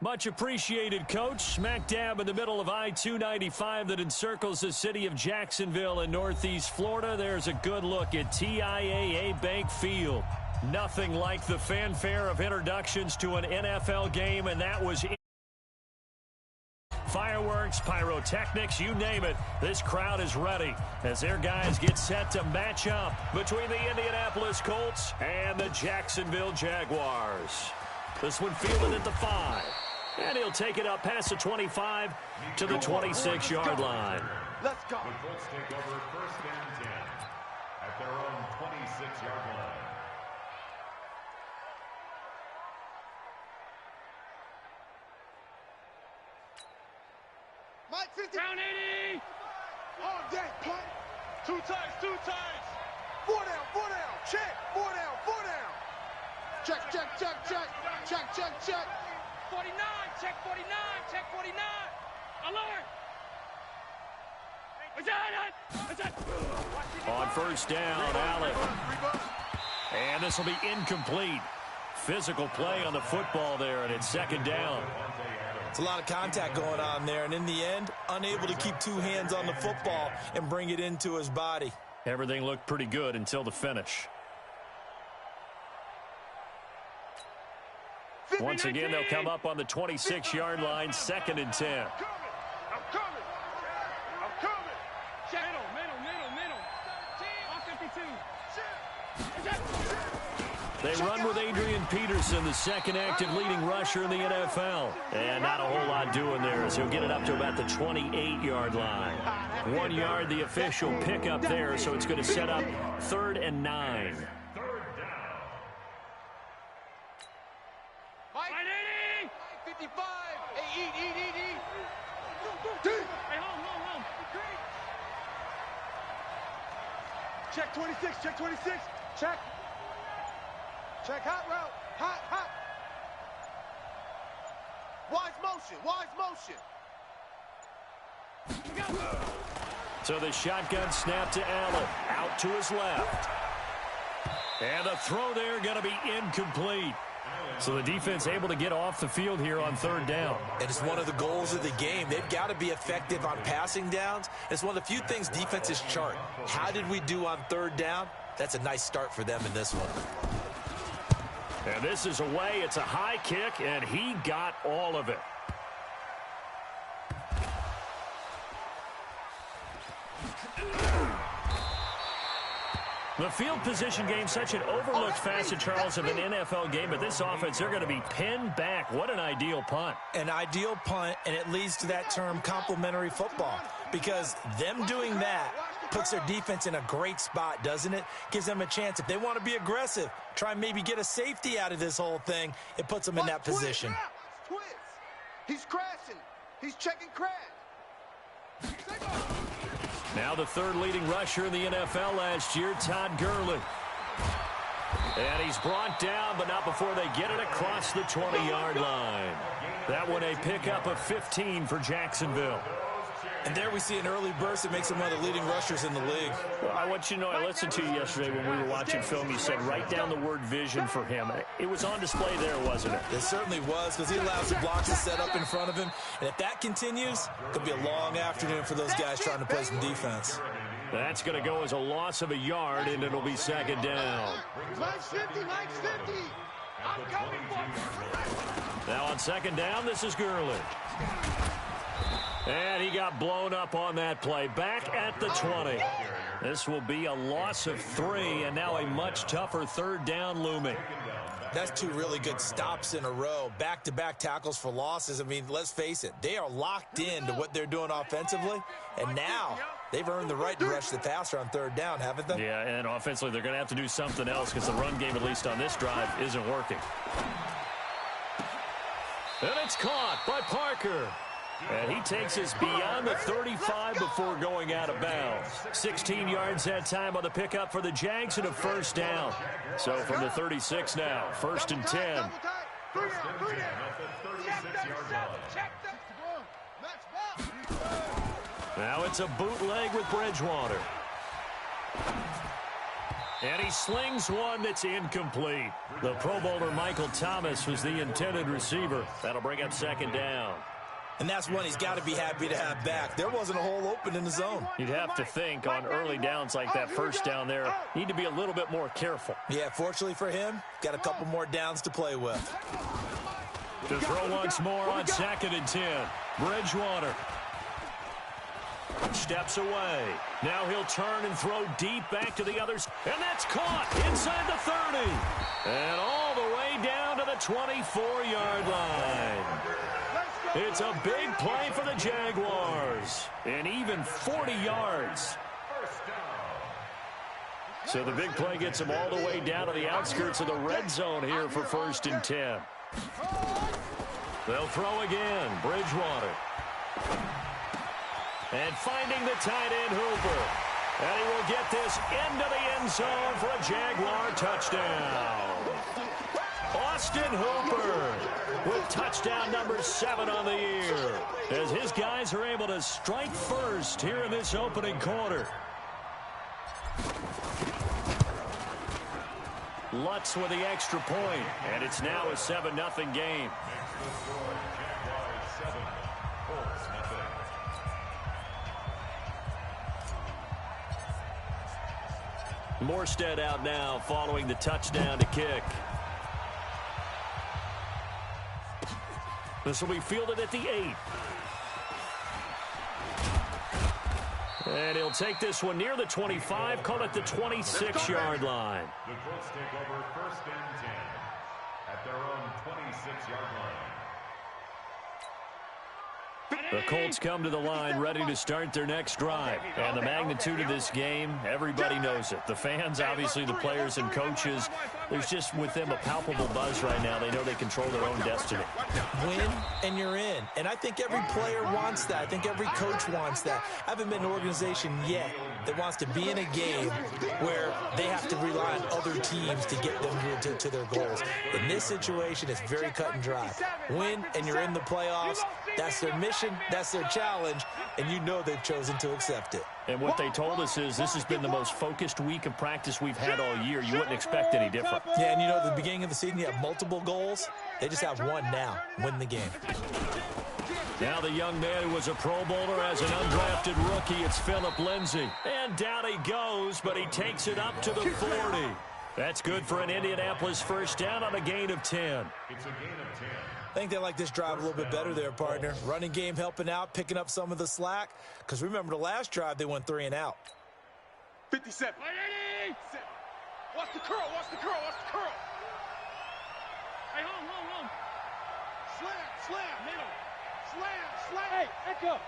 Much appreciated, Coach. Smack dab in the middle of I-295 that encircles the city of Jacksonville in Northeast Florida. There's a good look at TIAA Bank Field. Nothing like the fanfare of introductions to an NFL game, and that was fireworks, pyrotechnics, you name it. This crowd is ready as their guys get set to match up between the Indianapolis Colts and the Jacksonville Jaguars. This one fielded at the 5. And he'll take it up past the 25 to the 26-yard line. Let's go. The Colts take over first and 10 at their own 26-yard line. Mike 50. Down 80. On deck, play. Two times. 4 down. Check. 4 down. Check. 49, check 49. Alert. On first down, Allen. And this will be incomplete. Physical play on the football there, and it's second down. It's a lot of contact going on there, and in the end, unable to keep two hands on the football and bring it into his body. Everything looked pretty good until the finish. Once again, they'll come up on the 26-yard line, second and 10. I'm coming. Middle. On 52. They run with Adrian Peterson, the second active leading rusher in the NFL. And not a whole lot doing there as he'll get it up to about the 28-yard line. 1 yard, the official pickup there, so it's going to set up 3rd and 9. Mike 80. 55. Hey, eat. Hey, home. Check 26. Check. Hot route. Hot. Wise motion. So the shotgun snap to Allen. Out to his left. And the throw there going to be incomplete. So the defense able to get off the field here on 3rd down. And it's one of the goals of the game. They've got to be effective on passing downs. It's one of the few things defenses chart. How did we do on 3rd down? That's a nice start for them in this one. And this is away. It's a high kick, and he got all of it. The field position game, such an overlooked facet, Charles, of an NFL game. But this offense, they're going to be pinned back. What an ideal punt. An ideal punt, and it leads to that term complementary football. Because them doing that puts their defense in a great spot, doesn't it? Gives them a chance. If they want to be aggressive, try and maybe get a safety out of this whole thing, it puts them in that position. Twins. He's crashing. He's checking crash. Now the 3rd leading rusher in the NFL last year, Todd Gurley. And he's brought down, but not before they get it across the 20-yard line. That one a pickup of 15 for Jacksonville. And there we see an early burst that makes him one of the leading rushers in the league. Well, I want you to know, I listened to you yesterday when we were watching film. You said write down the word vision for him. It was on display there, wasn't it? It certainly was, because he allows the blocks to set up in front of him. And if that continues, it could be a long afternoon for those guys trying to play some defense. That's going to go as a loss of a yard, and it'll be second down. Mike's 50. I'm coming for you. Now on second down, this is Gurley. And he got blown up on that play. Back at the 20. This will be a loss of 3, and now a much tougher 3rd down looming. That's 2 really good stops in a row. Back-to-back tackles for losses. I mean, let's face it. They are locked in to what they're doing offensively. And now they've earned the right to rush the passer on 3rd down, haven't they? Yeah, and offensively they're going to have to do something else because the run game, at least on this drive, isn't working. And it's caught by Parker. And he takes us beyond the 35 before going out of bounds. 16 yards that time on the pickup for the Jags and a first down. So from the 36 now, 1st and 10. Now it's a bootleg with Bridgewater. And he slings one that's incomplete. The Pro Bowler Michael Thomas was the intended receiver. That'll bring up second down. And that's one he's got to be happy to have back. There wasn't a hole open in the zone. You'd have to think on early downs like that first down there, need to be a little bit more careful. Yeah, fortunately for him, got a couple more downs to play with. To throw once more on 2nd and 10. Bridgewater steps away. Now he'll turn and throw deep back to the others. And that's caught inside the 30. And all the way down to the 24-yard line. It's a big play for the Jaguars. And even 40 yards. So the big play gets them all the way down to the outskirts of the red zone here for 1st and 10. They'll throw again. Bridgewater. And finding the tight end, Hooper. And he will get this into the end zone for a Jaguar touchdown. Austin Hooper with touchdown number 7 on the year, as his guys are able to strike first here in this opening quarter. Lutz with the extra point, and it's now a 7-0 game. Morstead out now following the touchdown to kick. This will be fielded at the 8. And he'll take this one near the 25, call it the 26-yard line. The Colts take over 1st and 10 at their own 26-yard line. The Colts come to the line ready to start their next drive. And the magnitude of this game, everybody knows it. The fans, obviously the players and coaches, there's just with them a palpable buzz right now. They know they control their own destiny. Win and you're in. And I think every player wants that. I think every coach wants that. I haven't been an organization yet that wants to be in a game where they have to rely on other teams to get them here to their goals. In this situation, it's very cut and dry. Win and you're in the playoffs. That's their mission. That's their challenge. And you know they've chosen to accept it. And what they told us is this has been the most focused week of practice we've had all year. You wouldn't expect any different. Yeah, and you know, at the beginning of the season, you have multiple goals. They just have one now, win the game. Now the young man who was a Pro Bowler as an undrafted rookie, it's Phillip Lindsay. And down he goes, but he takes it up to the 40. That's good for an Indianapolis first down on a gain of 10. It's a gain of 10. I think they like this drive a little bit better there, partner. Running game helping out, picking up some of the slack. Because remember, the last drive, they went 3 and out. 57. Watch the curl, watch the curl, watch the curl. Hey, home. Slam. Hey, echo.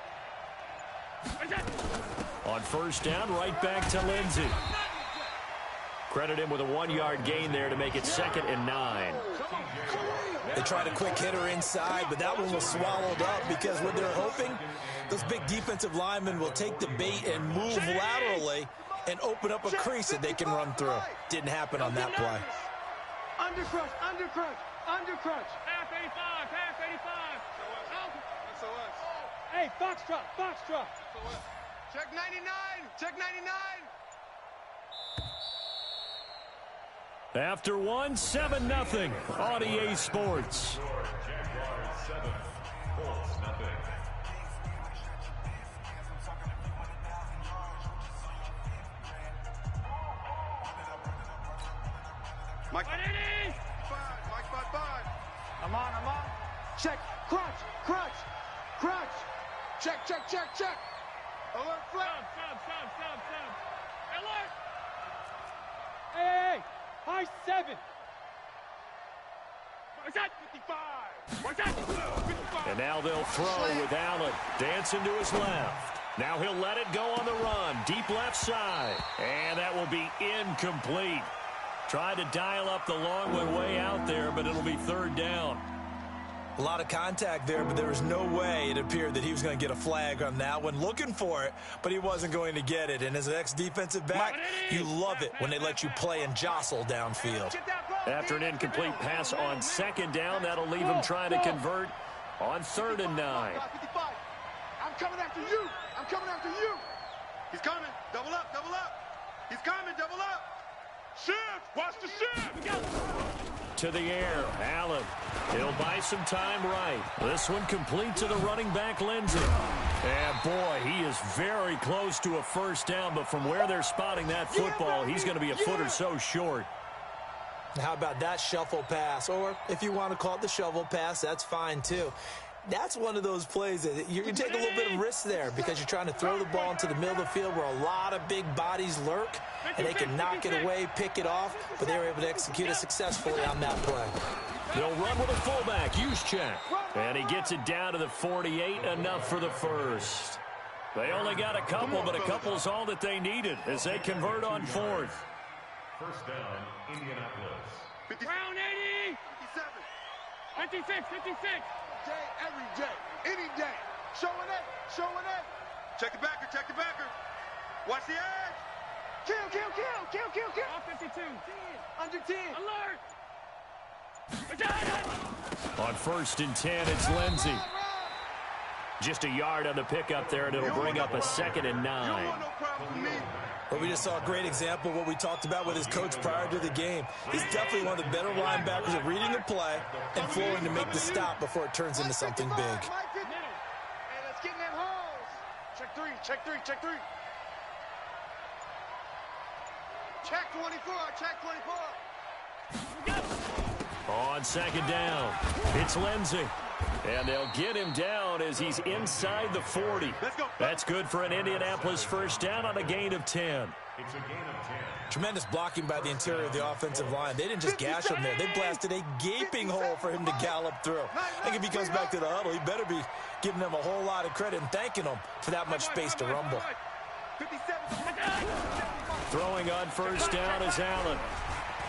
On first down, right back to Lindsay. Credit him with a 1-yard gain there to make it 2nd and 9. They tried a quick hitter inside, but that one was swallowed up because what they're hoping, those big defensive linemen will take the bait and move laterally and open up a crease that they can run through. Didn't happen on that play. Undercrush. Half 85. SOS. Hey, Foxtrot. Check 99. After 7-0 on EA Sports. Jaguars 7, Colts nothing. Mike. Mike 5. I'm on. Check. Crunch. Check. Alert, flat. Sub. Alert. Hey. High 7. What's that? 55. And now they'll throw with Allen dancing to his left. Now he'll let it go on the run. Deep left side. And that will be incomplete. Tried to dial up the long one way out there, but it'll be 3rd down. A lot of contact there, but there was no way it appeared that he was going to get a flag on that one. Looking for it, but he wasn't going to get it. And as an ex-defensive back, you love it when they let you play and jostle downfield. After an incomplete pass on 2nd down, that'll leave him trying to convert on 3rd and 9. 55. I'm coming after you. He's coming. Double up. He's coming. Double up. Shift. Watch the shift. To the air, Allen. He'll buy some time right. This one complete to the running back, Lindsey. And boy, he is very close to a first down, but from where they're spotting that football, he's going to be a foot or so short. How about that shuffle pass? Or if you want to call it the shovel pass, that's fine too. That's one of those plays that you can take a little bit of risk there because you're trying to throw the ball into the middle of the field where a lot of big bodies lurk, and they can knock it away, pick it off, but they were able to execute it successfully on that play. They'll run with a fullback, use check. And he gets it down to the 48, enough for the first. They only got a couple, but a couple's all that they needed as they convert on fourth. First down, Indianapolis. Round 80. 56, 56. Day, every day, any day. Showing it, showing it. Check the backer, check the backer. Watch the edge. Kill. Off 52. 10. Under 10. Alert. On first and 10, it's Lindsey. Just a yard on the pickup there, and it'll bring up a 2nd and 9. You don't want no problem with me. Well, we just saw a great example of what we talked about with his coach prior to the game. He's definitely one of the better linebackers at reading a play and flowing to make the stop before it turns into something big. Hey, let's get in them holes. Check three. Check 24, check 24. On 2nd down, it's Lindsey. And they'll get him down as he's inside the 40. That's good for an Indianapolis first down on a gain of 10. It's a gain of 10. Tremendous blocking by the interior of the offensive line. They didn't just gash him there. They blasted a gaping hole for him to gallop through. I think if he comes back to the huddle, he better be giving them a whole lot of credit and thanking them for that much space to rumble. 57. Throwing on first down is Allen.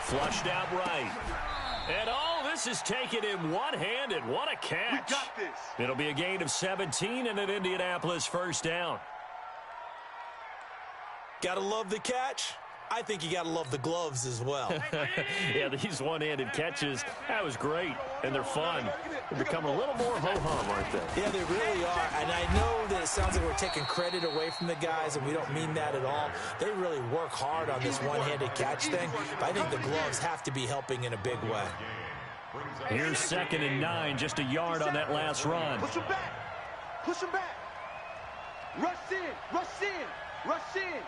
Flushed out right. And this is taken in one-handed. What a catch. We got this. It'll be a gain of 17 and an Indianapolis first down. Gotta love the catch. I think you got to love the gloves as well. Yeah, these one-handed catches, that was great, and they're fun. They become a little more ho-hum, aren't they? Yeah, they really are, and I know that it sounds like we're taking credit away from the guys, and we don't mean that at all. They really work hard on this one-handed catch thing, but I think the gloves have to be helping in a big way. Here's 2nd and 9, just a yard on that last run. Push him back. Push him back. Rush in. Rush in. Rush in.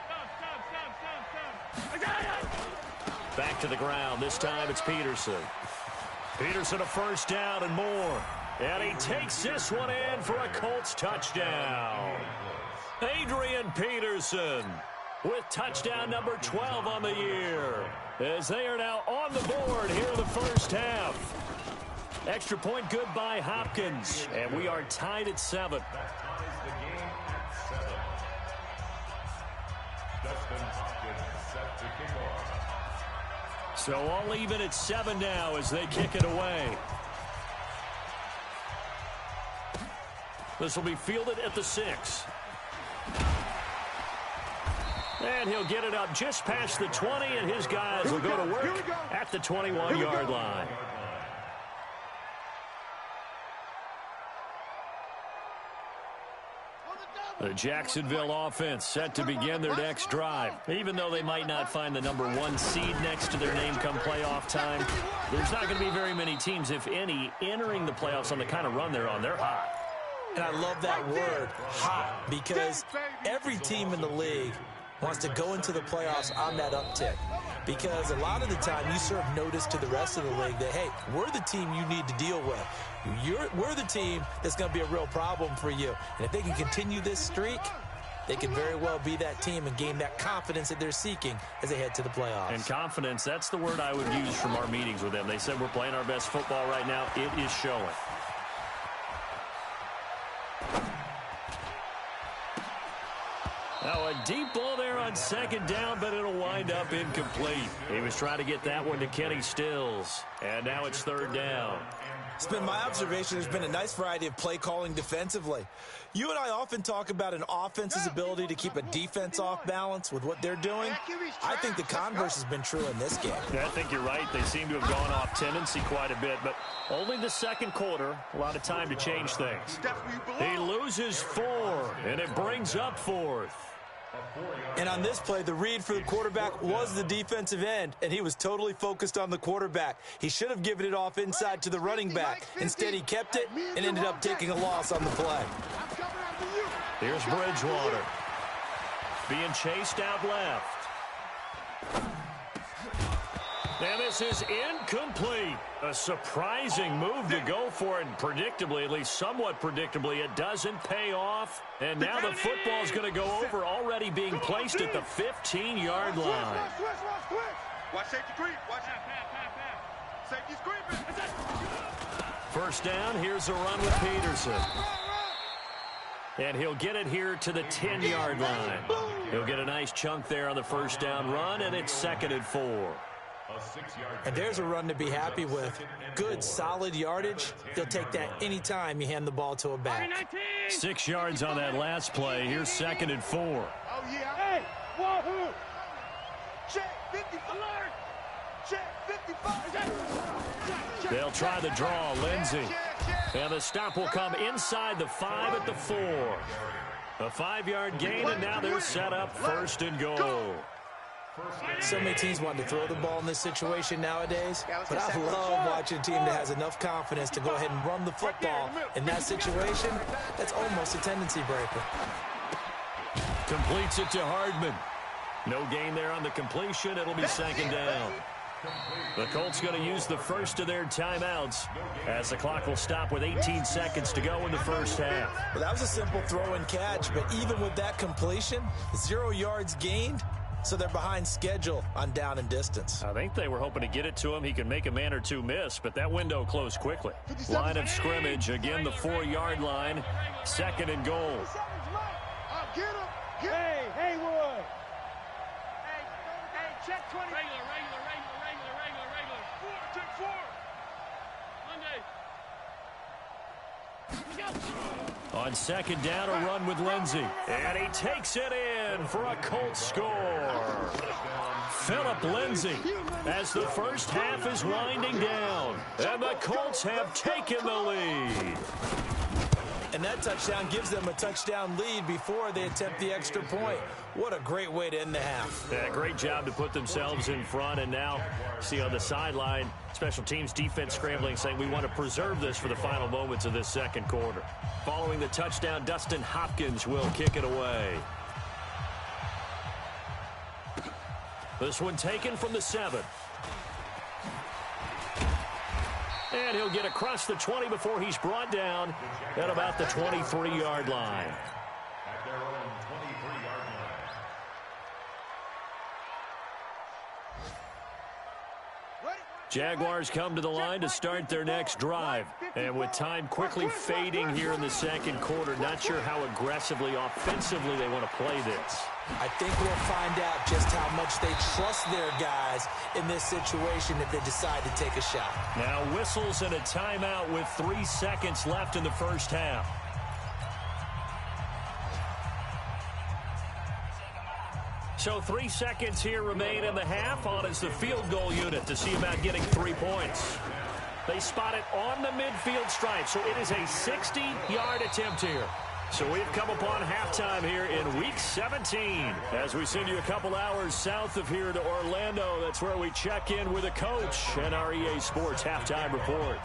Back to the ground. This time it's Peterson. Peterson a first down and more. And he takes this one in for a Colts touchdown. Adrian Peterson with touchdown number 12 on the year, as they are now on the board here in the first half. Extra point good by Hopkins, and we are tied at 7. That ties the game at 7. Dustin Hopkins set to kick off. So all even at 7 now as they kick it away. This will be fielded at the 6. And he'll get it up just past the 20, and his guys will go to work at the 21-yard line. The Jacksonville offense set to begin their next drive. Even though they might not find the number 1 seed next to their name come playoff time, there's not going to be very many teams, if any, entering the playoffs on the kind of run they're on. They're hot. And I love that word, hot, because every team in the league wants to go into the playoffs on that uptick. Because a lot of the time you serve notice to the rest of the league that, hey, we're the team you need to deal with. We're the team that's going to be a real problem for you. And if they can continue this streak, they can very well be that team and gain that confidence that they're seeking as they head to the playoffs. And confidence, that's the word I would use from our meetings with them. They said we're playing our best football right now. It is showing. Now a deep ball there on 2nd down, but it'll wind up incomplete. He was trying to get that one to Kenny Stills. And now it's 3rd down. It's been my observation there's been a nice variety of play calling defensively. You and I often talk about an offense's ability to keep a defense off balance with what they're doing. I think the converse has been true in this game. Yeah, I think you're right. They seem to have gone off tendency quite a bit, but only the 2nd quarter. A lot of time to change things. He loses 4, and it brings up 4th. And on this play, the read for the quarterback was the defensive end, and he was totally focused on the quarterback. He should have given it off inside to the running back. Instead, he kept it and ended up taking a loss on the play. Here's Bridgewater. Being chased out left. And this is incomplete. A surprising move to go for it. And predictably, at least somewhat predictably, it doesn't pay off. And now the football's going to go over, already being placed at the 15-yard line. Watch safety creep. Watch safety's creeping. First down, here's a run with Peterson. And he'll get it here to the 10-yard line. He'll get a nice chunk there on the first down run, and it's 2nd and 4. And there's a run to be happy with. Good, solid yardage. He'll take that anytime you hand the ball to a back. 6 yards on that last play. Here's 2nd and 4. Oh, yeah. Hey, wahoo! Check 55. Check 55. They'll try the draw, Lindsey. And the stop will come inside the 5 at the 4. A 5-yard gain, and now they're set up 1st and goal. So many teams want to throw the ball in this situation nowadays, but I love watching a team that has enough confidence to go ahead and run the football. In that situation, that's almost a tendency breaker. Completes it to Hardman. No gain there on the completion. It'll be 2nd down. The Colts going to use the first of their timeouts as the clock will stop with 18 seconds to go in the first half. Well, that was a simple throw and catch, but even with that completion, 0 yards gained. So they're behind schedule on down and distance. I think they were hoping to get it to him. He can make a man or two miss, but that window closed quickly. Line of scrimmage, again the 4-yard line. 2nd and goal. Hey, Haywood. Hey, check 20. Regular. Check 4. On 2nd down, a run with Lindsey. And he takes it in for a Colts score. Phillip Lindsey as the first half is winding down. And the Colts have taken the lead. And that touchdown gives them a touchdown lead before they attempt the extra point. What a great way to end the half. Yeah, great job to put themselves in front. And now, see on the sideline, special teams defense scrambling, saying we want to preserve this for the final moments of this second quarter. Following the touchdown, Dustin Hopkins will kick it away. This one taken from the 7. And he'll get across the 20 before he's brought down at about the 23-yard line. At their own 23-yard line. Jaguars come to the line to start their next drive. And with time quickly fading here in the second quarter, not sure how aggressively, offensively they want to play this. I think we'll find out just how much they trust their guys in this situation if they decide to take a shot. Now whistles and a timeout with 3 seconds left in the first half. So 3 seconds here remain in the half. On is the field goal unit to see about getting 3 points. They spot it on the midfield stripe, so it is a 60-yard attempt here. So we've come upon halftime here in Week 17. As we send you a couple hours south of here to Orlando, that's where we check in with a coach and our EA Sports halftime report.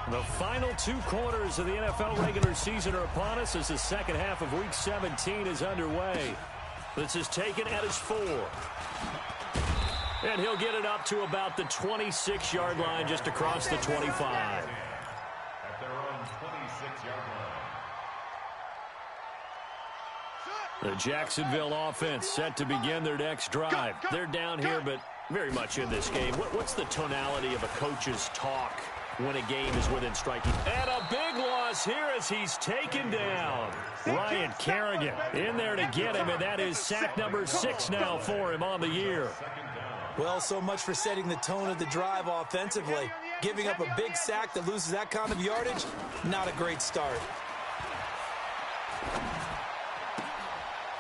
The final 2 quarters of the NFL regular season are upon us as the second half of Week 17 is underway. This is taken at his 4. And he'll get it up to about the 26-yard line just across the 25. At their own 26-yard line. The Jacksonville offense set to begin their next drive. They're down here, but very much in this game. What's the tonality of a coach's talk when a game is within striking? And a big loss here as he's taken down. Ryan Kerrigan in there to get him, and that is sack number 6 now for him on the year. Well, so much for setting the tone of the drive offensively. Giving up a big sack that loses that kind of yardage, not a great start.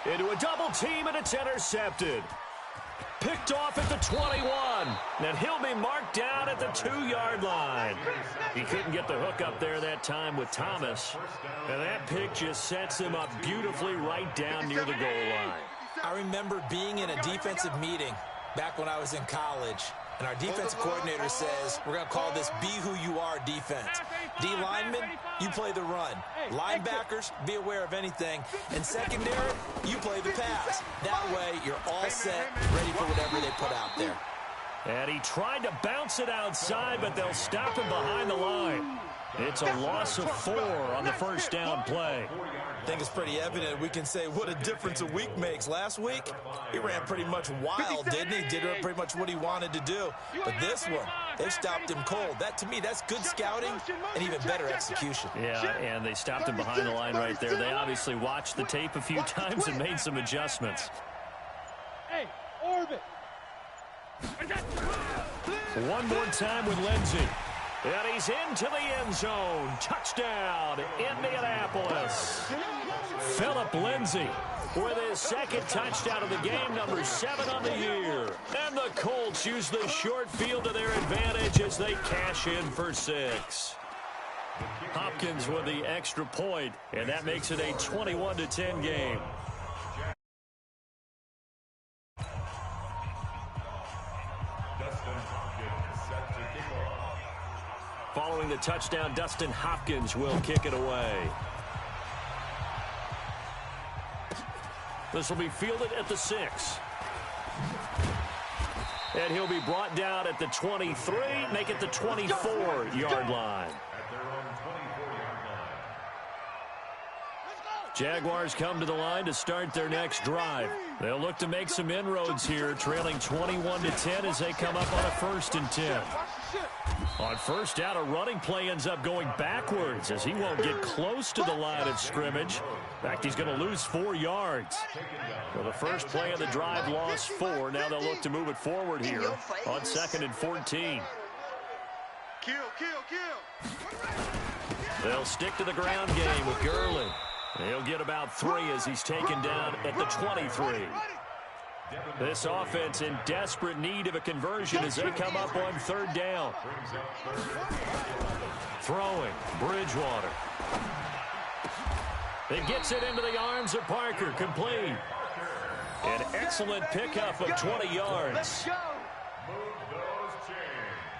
Into a double team, and it's intercepted. Picked off at the 21. And he'll be marked down at the 2-yard line. He couldn't get the hook up there that time with Thomas. And that pick just sets him up beautifully right down near the goal line. I remember being in a defensive meeting back when I was in college. And our defensive coordinator says, we're going to call this Be Who You Are defense. D-linemen, you play the run. Linebackers, be aware of anything. And secondary, you play the pass. That way, you're all set, ready for whatever they put out there. And he tried to bounce it outside, but they'll stop him behind the line. It's a loss of 4 on the first down play. I think it's pretty evident. We can say what a difference a week makes. Last week, he ran pretty much wild, didn't he? Did pretty much what he wanted to do. But this one, they stopped him cold. That, to me, that's good scouting and even better execution. Yeah, and they stopped him behind the line right there. They obviously watched the tape a few times and made some adjustments. Hey, orbit. One more time with Lindsey. And he's into the end zone. Touchdown, Indianapolis. Phillip Lindsay with his second touchdown of the game, number 7 on the year. And the Colts use the short field to their advantage as they cash in for 6. Hopkins with the extra point, and that makes it a 21-10 game. Following the touchdown, Dustin Hopkins will kick it away. This will be fielded at the 6. And he'll be brought down at the 23, make it the 24-yard line. Jaguars come to the line to start their next drive. They'll look to make some inroads here, trailing 21-10 as they come up on a 1st and 10. On first down, a running play ends up going backwards as he won't get close to the line of scrimmage. In fact, he's going to lose 4 yards. Well, the first play of the drive lost 4. Now they'll look to move it forward here on 2nd and 14. Kill, kill, kill. They'll stick to the ground game with Gurley. He'll get about 3 as he's taken down at the 23. This offense in desperate need of a conversion as they come up on 3rd down. Throwing, Bridgewater. It gets it into the arms of Parker, complete. An excellent pickup of 20 yards.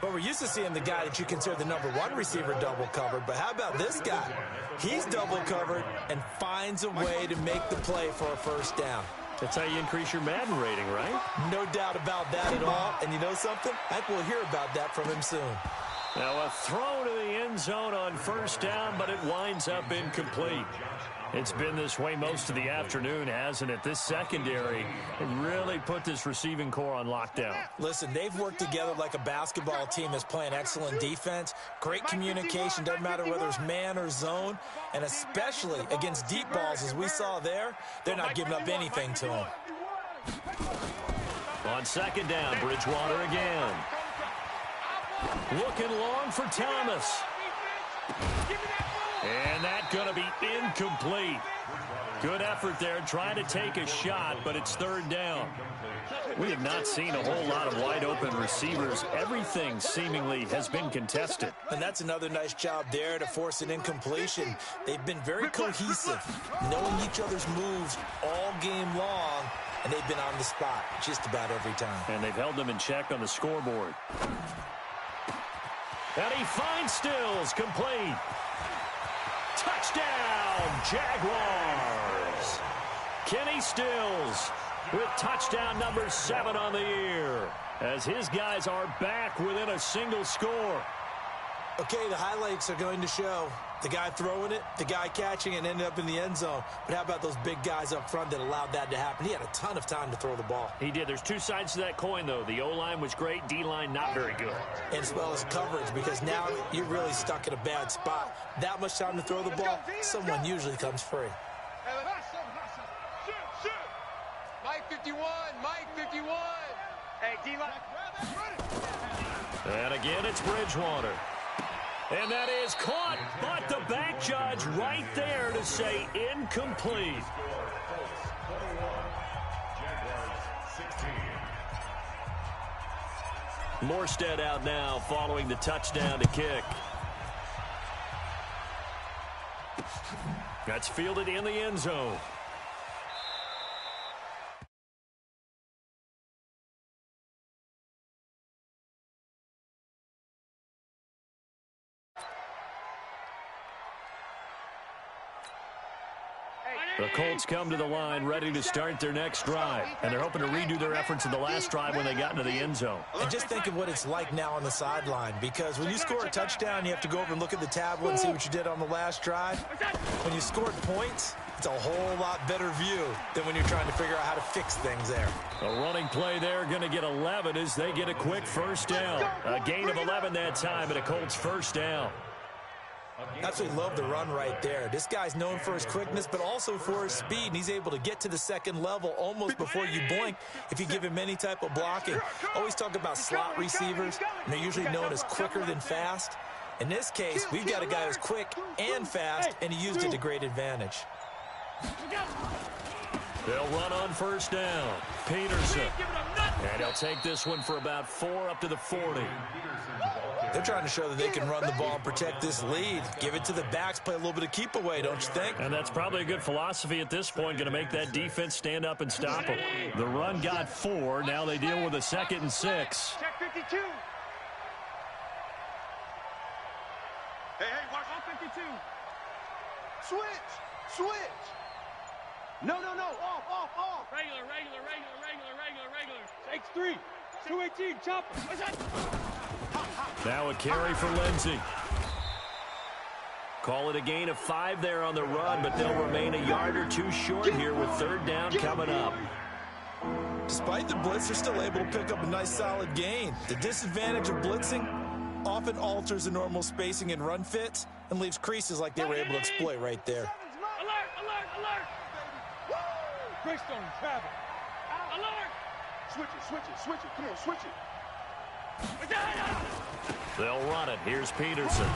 But we're used to seeing the guy that you consider the number 1 receiver double covered. But how about this guy? He's double covered and finds a way to make the play for a 1st down. That's how you increase your Madden rating, right? No doubt about that at all. And you know something? I think we'll hear about that from him soon. Now a throw to the end zone on 1st down, but it winds up incomplete. It's been this way most of the afternoon, hasn't it? This secondary really put this receiving core on lockdown. Listen, they've worked together like a basketball team that's playing excellent defense. Great communication, doesn't matter whether it's man or zone. And especially against deep balls, as we saw there, they're not giving up anything to them. On 2nd down, Bridgewater again. Looking long for Thomas. And that's going to be incomplete. Good effort there, trying to take a shot, but it's 3rd down. We have not seen a whole lot of wide-open receivers. Everything seemingly has been contested. And that's another nice job there to force an incompletion. They've been very cohesive, knowing each other's moves all game long, and they've been on the spot just about every time. And they've held them in check on the scoreboard. And he finds Stills, complete. Touchdown, Jaguars. Kenny Stills with touchdown number 7 on the year as his guys are back within a single score. Okay, the highlights are going to show the guy throwing it, the guy catching it, and ended up in the end zone. But how about those big guys up front that allowed that to happen? He had a ton of time to throw the ball. He did. There's 2 sides to that coin, though. The O-line was great, D-line not very good. And as well as coverage, because now you're really stuck in a bad spot. That much time to throw the ball, someone usually comes free. Mike 51, Mike 51. Hey, D-line. And again, it's Bridgewater. And that is caught, but the back judge right there to say incomplete. Morstead out now following the touchdown to kick. That's fielded in the end zone. The Colts come to the line ready to start their next drive, and they're hoping to redo their efforts in the last drive when they got into the end zone. And just think of what it's like now on the sideline, because when you score a touchdown, you have to go over and look at the tablet and see what you did on the last drive. When you scored points, it's a whole lot better view than when you're trying to figure out how to fix things there. A running play there, going to get 11 as they get a quick first down. A gain of 11 that time, and a Colts first down. Absolutely love the run right there. This guy's known for his quickness, but also for his speed. And he's able to get to the second level almost before you blink if you give him any type of blocking. Always talk about slot receivers, and they're usually known as quicker than fast. In this case, we've got a guy who's quick and fast, and he used it to great advantage. They'll run on first down. Peterson. And he'll take this one for about 4 up to the 40. They're trying to show that they can run the ball and protect this lead. Give it to the backs, play a little bit of keep away, don't you think? And that's probably a good philosophy at this point, going to make that defense stand up and stop them. The run got 4. Now they deal with a 2nd and 6. Check 52. Hey, watch All 52. Switch. No. Off. Regular. X3. 218. Chopper. What's that? Now a carry for Lindsey. Call it a gain of 5 there on the run, but they'll remain a yard or 2 short here with 3rd down coming up. Despite the blitz, they're still able to pick up a nice solid gain. The disadvantage of blitzing often alters the normal spacing and run fits and leaves creases like they were able to exploit right there. Alert. Greystone, travel. Alert. Switch it. Come on, switch it. They'll run it. Here's Peterson.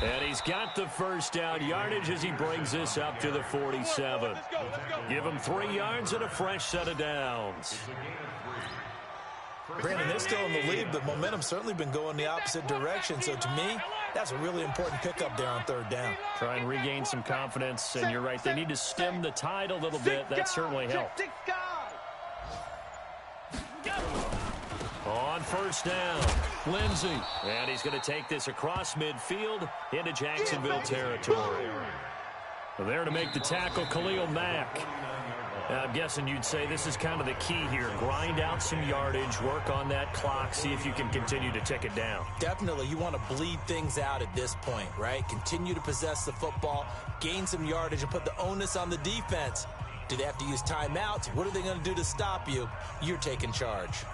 And he's got the first down yardage as he brings this up to the 47. Let's go. Give him 3 yards and a fresh set of downs. Brandon, they're still in the lead, but momentum's certainly been going the opposite direction. So to me, that's a really important pickup there on 3rd down. Try and regain some confidence, and you're right. They need to stem the tide a little bit. That certainly helped. On first down, Lindsey. And he's going to take this across midfield into Jacksonville territory. There to make the tackle, Khalil Mack. I'm guessing you'd say this is kind of the key here. Grind out some yardage, work on that clock, see if you can continue to tick it down. Definitely. You want to bleed things out at this point, right? Continue to possess the football, gain some yardage, and put the onus on the defense. Do they have to use timeouts? What are they going to do to stop you? You're taking charge.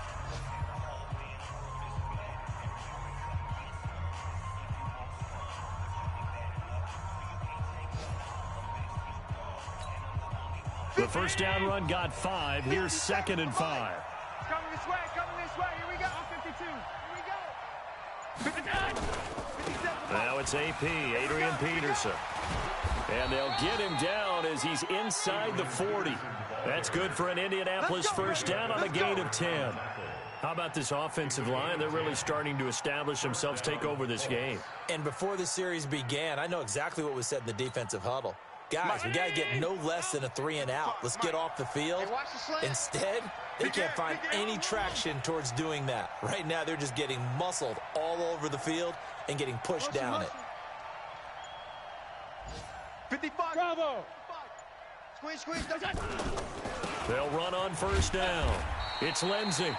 The first down run got 5. Here's 2nd and 5. Coming this way. Here we go. 52. Here we go. Now it's AP, Adrian Peterson. And they'll get him down as he's inside the 40. That's good for an Indianapolis first down on a gain of 10. How about this offensive line? They're really starting to establish themselves, take over this game. And before the series began, I know exactly what was said in the defensive huddle. Guys, we got to get no less than a 3 and out. Let's get off the field. Instead, they can't find any traction towards doing that. Right now, they're just getting muscled all over the field and getting pushed down it. 55. Bravo. Squeeze. They'll run on first down. It's Lindsey.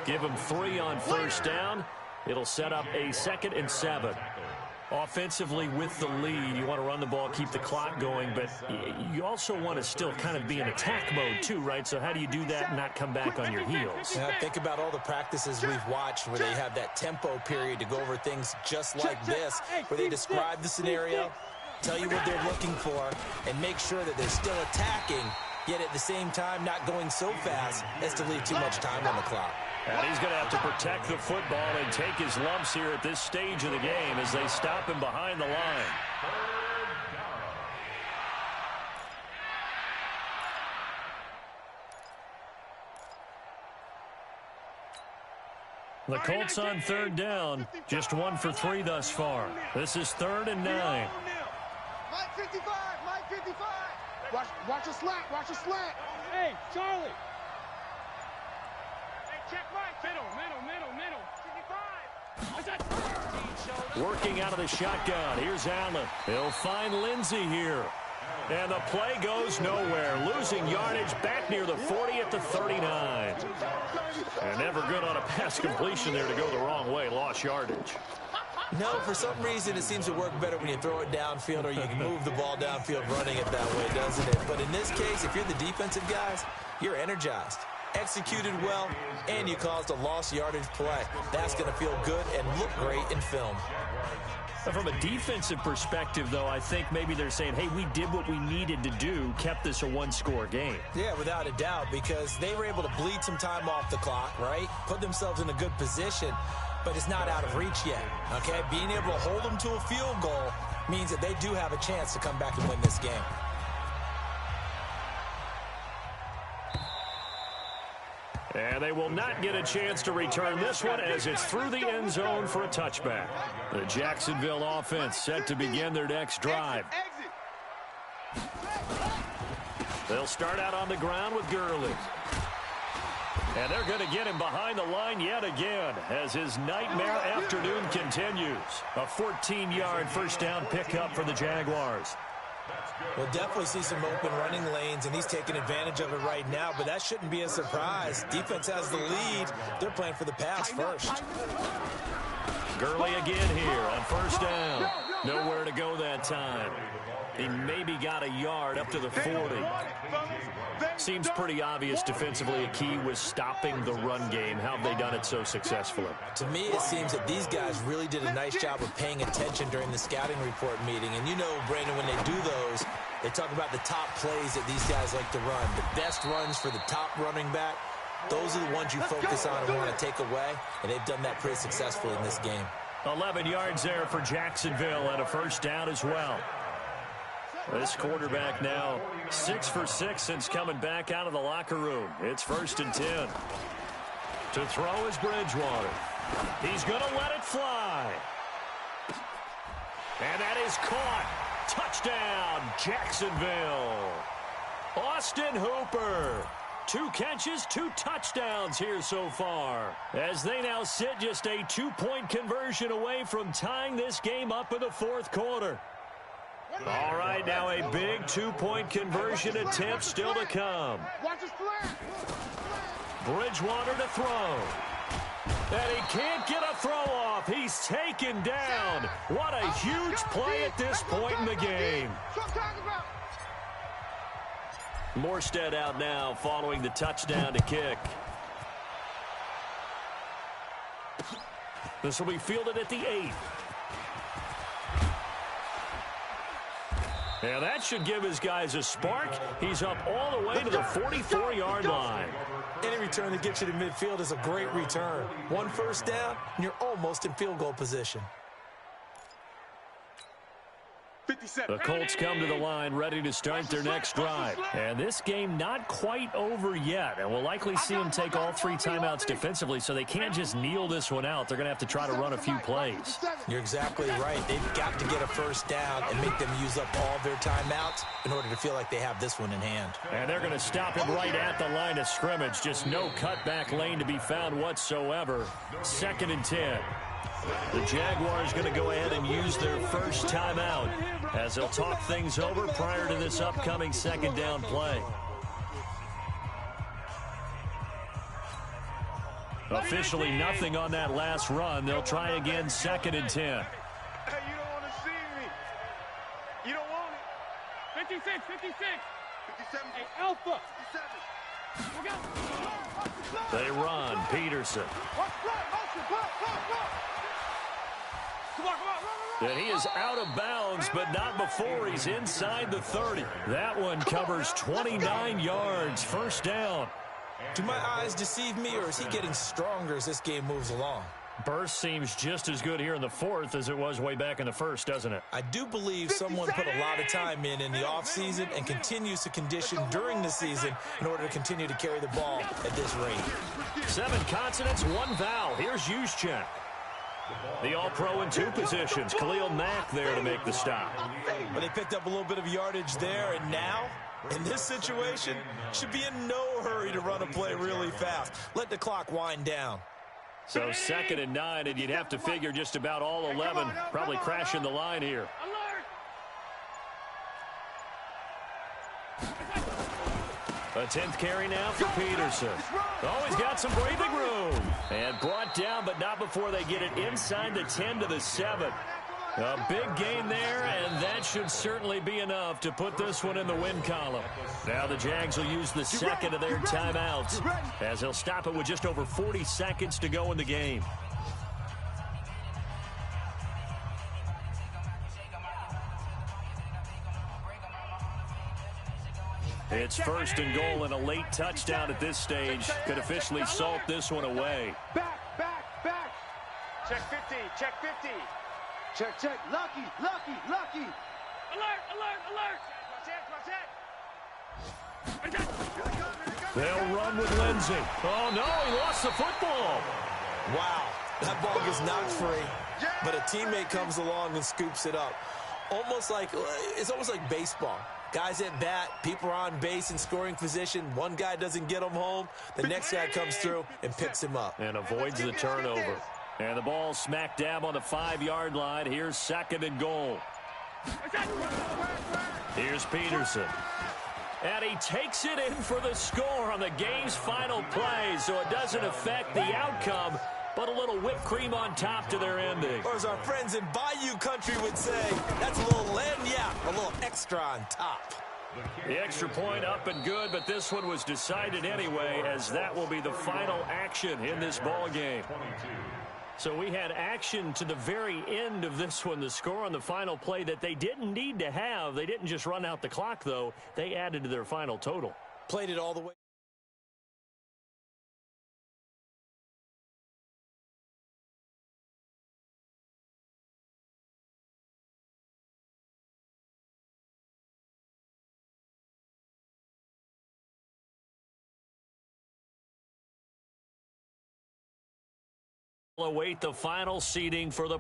Give him 3 on first down. It'll set up a 2nd and 7. Offensively with the lead, you want to run the ball, keep the clock going, but you also want to still kind of be in attack mode too, right? So how do you do that and not come back on your heels? Yeah, think about all the practices we've watched where they have that tempo period to go over things just like this, where they describe the scenario, tell you what they're looking for, and make sure that they're still attacking, yet at the same time not going so fast as to leave too much time on the clock. And he's going to have to protect the football and take his lumps here at this stage of the game as they stop him behind the line. The Colts on third down, just 1 for 3 thus far. This is 3rd and 9. Mike 55, Mike 55. Watch a slant, watch a slant. Hey, Charlie. Hey, check Mike. Middle. 55. Working out of the shotgun. Here's Allen. He'll find Lindsey here. And the play goes nowhere. Losing yardage back near the 40 at the 39. And never good on a pass completion there to go the wrong way. Lost yardage. No, for some reason it seems to work better when you throw it downfield or you can move the ball downfield running it that way, doesn't it? But in this case, if you're the defensive guys, you're energized, executed well, and you caused a lost yardage play. That's going to feel good and look great in film. From a defensive perspective, though, I think maybe they're saying, hey, we did what we needed to do, kept this a one-score game. Yeah, without a doubt, because they were able to bleed some time off the clock, right? Put themselves in a good position, but it's not out of reach yet, okay? Being able to hold them to a field goal means that they do have a chance to come back and win this game. And they will not get a chance to return this one as it's through the end zone for a touchback. The Jacksonville offense set to begin their next drive. They'll start out on the ground with Gurley. And they're going to get him behind the line yet again as his nightmare afternoon continues. A 14-yard first down pickup for the Jaguars. We'll definitely see some open running lanes, and he's taking advantage of it right now, but that shouldn't be a surprise. Defense has the lead. They're playing for the pass first. Gurley again here on first down. Nowhere to go that time. He maybe got a yard up to the 40. Seems pretty obvious defensively a key was stopping the run game. How have they done it so successfully? To me, it seems that these guys really did a nice job of paying attention during the scouting report meeting. And you know, Brandon, when they do those, they talk about the top plays that these guys like to run. The best runs for the top running back, those are the ones you focus on and want to take away. And they've done that pretty successfully in this game. 11 yards there for Jacksonville and a first down as well. This quarterback now 6 for 6 since coming back out of the locker room. It's 1st and 10. To throw is Bridgewater. He's going to let it fly. And that is caught. Touchdown, Jacksonville. Austin Hooper. 2 catches, 2 touchdowns here so far, as they now sit just a 2-point conversion away from tying this game up in the 4th quarter. All right, now a big 2-point conversion attempt still to come. Bridgewater to throw. And he can't get a throw off. He's taken down. What a huge play at this point in the game. Morstead out now following the touchdown to kick. This will be fielded at the 8. Yeah, that should give his guys a spark. He's up all the way to the 44-yard line. Any return that gets you to midfield is a great return. 1 first down, and you're almost in field goal position. The Colts come to the line ready to start their next drive. And this game not quite over yet. And we'll likely see them take all 3 timeouts defensively, so they can't just kneel this one out. They're going to have to try to run a few plays. You're exactly right. They've got to get a first down and make them use up all their timeouts in order to feel like they have this one in hand. And they're going to stop him right at the line of scrimmage. Just no cutback lane to be found whatsoever. 2nd and 10. The Jaguars going to go ahead and use their first timeout as they'll talk things over prior to this upcoming 2nd down play. Officially nothing on that last run. They'll try again 2nd and 10. Hey, you don't want to see me. You don't want it. 56. 57. Hey, Alpha. 57. They run. Peterson. And he is out of bounds, but not before he's inside the 30. That one covers 29 yards. First down. Do my eyes deceive me, or is he getting stronger as this game moves along? Burst seems just as good here in the fourth as it was way back in the first, doesn't it? I do believe someone put a lot of time in the offseason and continues to condition during the season in order to continue to carry the ball at this rate. 7 consonants, 1 vowel. Here's Juszczyk. The All-Pro in 2 positions. Khalil Mack there to make the stop. Well, they picked up a little bit of yardage there, and now, in this situation, should be in no hurry to run a play really fast. Let the clock wind down. So 2nd and 9, and you'd have to figure just about all 11 probably crashing the line here. A 10th carry now for Peterson. Oh, he's got some breathing room. And brought down, but not before they get it inside the 10 to the 7. A big gain there, and that should certainly be enough to put this one in the win column. Now the Jags will use the second of their timeouts, as they'll stop it with just over 40 seconds to go in the game. It's 1st and goal, and a late touchdown at this stage could officially salt this one away. Back. Check 50, check 50. Check. Lucky. Alert. They'll run with Lindsey. Oh, no, he lost the football. Wow, that ball gets knocked free, but a teammate comes along and scoops it up. It's almost like baseball. Guys at bat, people are on base in scoring position. One guy doesn't get him home. The next guy comes through and picks him up. And avoids the turnover. And the ball smack dab on the 5-yard line. Here's 2nd and goal. Here's Peterson. And he takes it in for the score on the game's final play, so it doesn't affect the outcome, but a little whipped cream on top to their ending. Or as our friends in Bayou Country would say, that's a little a little extra on top. The extra point up and good, but this one was decided anyway, as that will be the final action in this ball game. So we had action to the very end of this one, the score on the final play that they didn't need to have. They didn't just run out the clock, though. They added to their final total. Played it all the way. Await the final seeding for the